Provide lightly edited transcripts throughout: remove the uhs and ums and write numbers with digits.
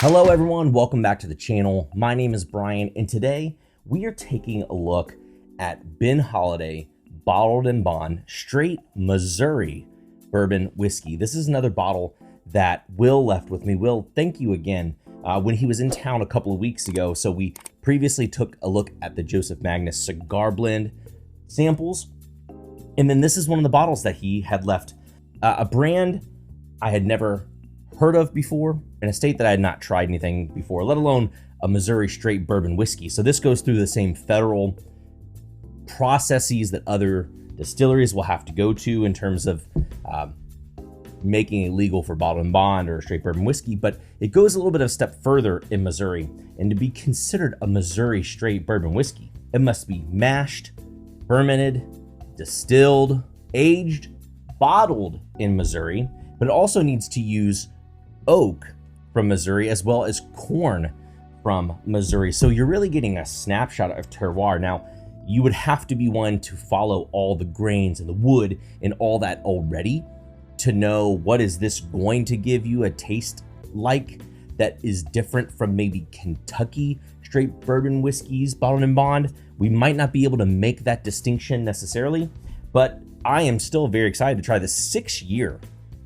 Hello everyone, welcome back to the channel. My name is Brian, and today we are taking a look at Ben Holladay Bottled-In-Bond Straight Missouri Bourbon Whiskey. This is another bottle that Will left with me. Will, thank you again. When he was in town a couple of weeks ago, so we previously took a look at the Joseph Magnus Cigar Blend samples, and then this is one of the bottles that he had left. A brand I had never heard of before, in a state that I had not tried anything before, let alone a Missouri Straight Bourbon Whiskey. So this goes through the same federal processes that other distilleries will have to go to in terms of making it legal for bottled-in-bond or straight bourbon whiskey, but it goes a little bit of a step further in Missouri. And to be considered a Missouri Straight Bourbon Whiskey, it must be mashed, fermented, distilled, aged, bottled in Missouri, but it also needs to use oak from Missouri as well as corn from Missouri. So you're really getting a snapshot of terroir. Now, you would have to be one to follow all the grains and the wood and all that already to know what is this going to give you a taste like that is different from maybe Kentucky straight bourbon whiskeys bottled-in-bond. We might not be able to make that distinction necessarily, but I am still very excited to try the 6-year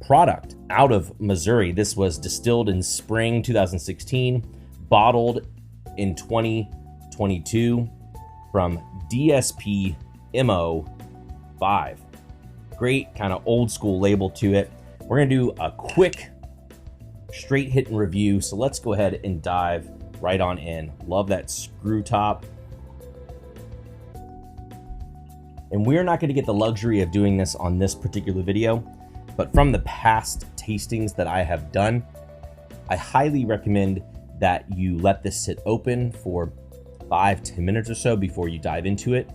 product out of Missouri. This was distilled in spring 2016, bottled in 2022 from DSP MO 5. Great kind of old school label to it. We're gonna do a quick straight hit and review, so let's go ahead and dive right on in. Love that screw top. And we're not going to get the luxury of doing this on this particular video, but from the past tastings that I have done, I highly recommend that you let this sit open for 5-10 minutes or so before you dive into it.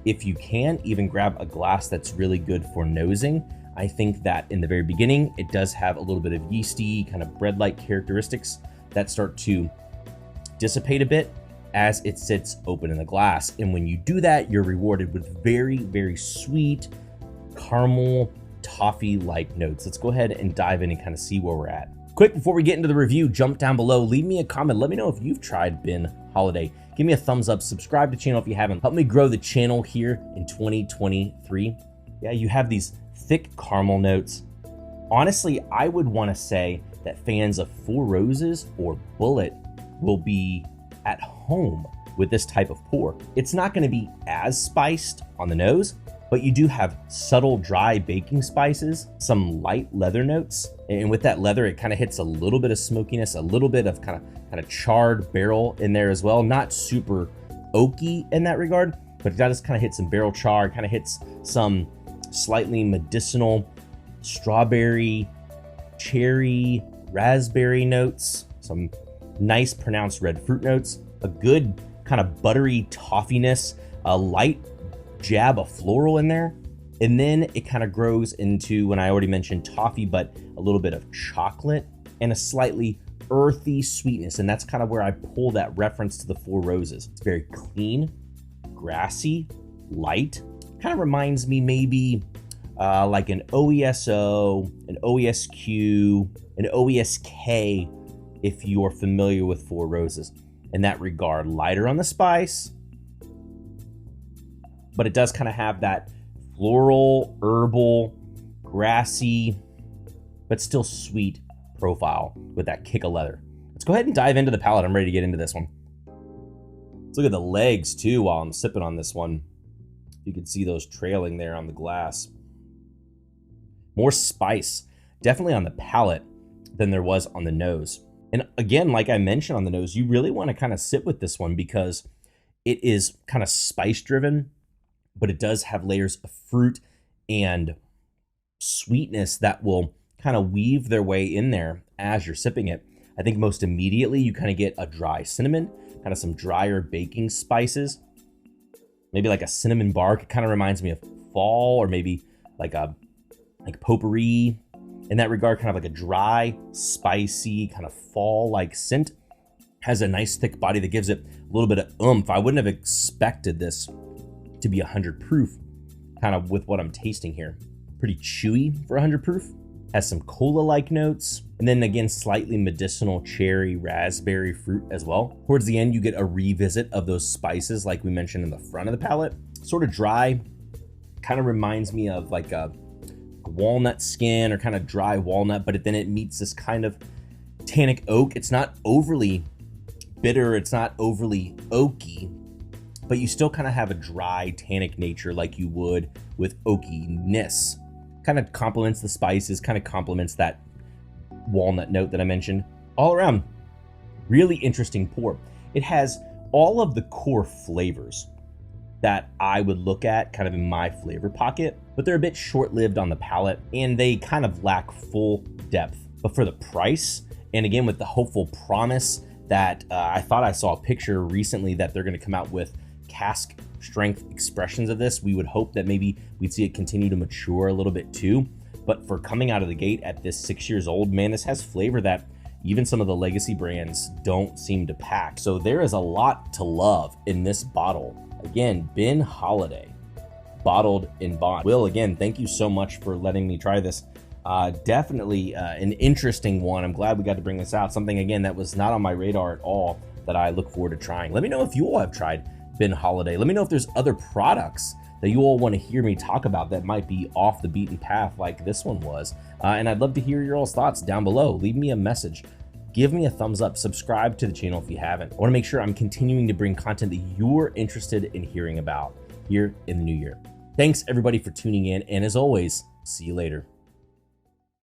If you can, even grab a glass that's really good for nosing. I think that in the very beginning, it does have a little bit of yeasty, kind of bread-like characteristics that start to dissipate a bit as it sits open in the glass. And when you do that, you're rewarded with very, very sweet caramel toffee-like notes. Let's go ahead and dive in and kind of see where we're at. Quick, before we get into the review, jump down below, leave me a comment. Let me know if you've tried Ben Holladay. Give me a thumbs up, subscribe to the channel if you haven't. Help me grow the channel here in 2023. Yeah, you have these thick caramel notes. Honestly, I would want to say that fans of Four Roses or Bullet will be at home with this type of pour. It's not going to be as spiced on the nose, but you do have subtle dry baking spices, some light leather notes, and with that leather, it kind of hits a little bit of smokiness, a little bit of kind of charred barrel in there as well. Not super oaky in that regard, but it does kind of hit some barrel char, kind of hits some slightly medicinal strawberry, cherry, raspberry notes, some nice pronounced red fruit notes, a good kind of buttery toffiness, a light jab of floral in there, and then it kind of grows into, when I already mentioned toffee, but a little bit of chocolate and a slightly earthy sweetness. And that's kind of where I pull that reference to the Four Roses. It's very clean, grassy, light. Kind of reminds me maybe like an OESO, an OESQ, an OESK, if you're familiar with Four Roses. In that regard, lighter on the spice, but it does kind of have that floral, herbal, grassy, but still sweet profile with that kick of leather. Let's go ahead and dive into the palate. I'm ready to get into this one. Let's look at the legs too while I'm sipping on this one. You can see those trailing there on the glass. More spice, definitely on the palate than there was on the nose. And again, like I mentioned on the nose, you really want to kind of sit with this one because it is kind of spice driven, but it does have layers of fruit and sweetness that will kind of weave their way in there as you're sipping it. I think most immediately you kind of get a dry cinnamon, kind of some drier baking spices, maybe like a cinnamon bark. It kind of reminds me of fall, or maybe like potpourri in that regard, kind of like a dry, spicy, kind of fall-like scent. Has a nice thick body that gives it a little bit of oomph. I wouldn't have expected this to be 100 proof, kind of with what I'm tasting here. Pretty chewy for 100 proof. Has some cola-like notes, and then again, slightly medicinal cherry, raspberry fruit as well. Towards the end, you get a revisit of those spices like we mentioned in the front of the palate. Sort of dry, kind of reminds me of like a walnut skin or kind of dry walnut, but then it meets this kind of tannic oak. It's not overly bitter, it's not overly oaky, but you still kind of have a dry tannic nature like you would with oakiness. Kind of complements the spices, kind of complements that walnut note that I mentioned. All around, really interesting pour. It has all of the core flavors that I would look at kind of in my flavor pocket, but they're a bit short-lived on the palate and they kind of lack full depth. But for the price, and again with the hopeful promise that I thought I saw a picture recently that they're going to come out with cask strength expressions of this, we would hope that maybe we'd see it continue to mature a little bit too. But for coming out of the gate at this 6 years old, man, this has flavor that even some of the legacy brands don't seem to pack. So there is a lot to love in this bottle. Again, Ben Holladay Bottled-In-Bond. Will, again, thank you so much for letting me try this. Definitely an interesting one. I'm glad we got to bring this out. Something, again, that was not on my radar at all that I look forward to trying. Let me know if you all have tried Ben Holladay. Let me know if there's other products that you all want to hear me talk about that might be off the beaten path like this one was. And I'd love to hear your all's thoughts down below. Leave me a message. Give me a thumbs up. Subscribe to the channel if you haven't. I want to make sure I'm continuing to bring content that you're interested in hearing about here in the new year. Thanks everybody for tuning in. And as always, see you later.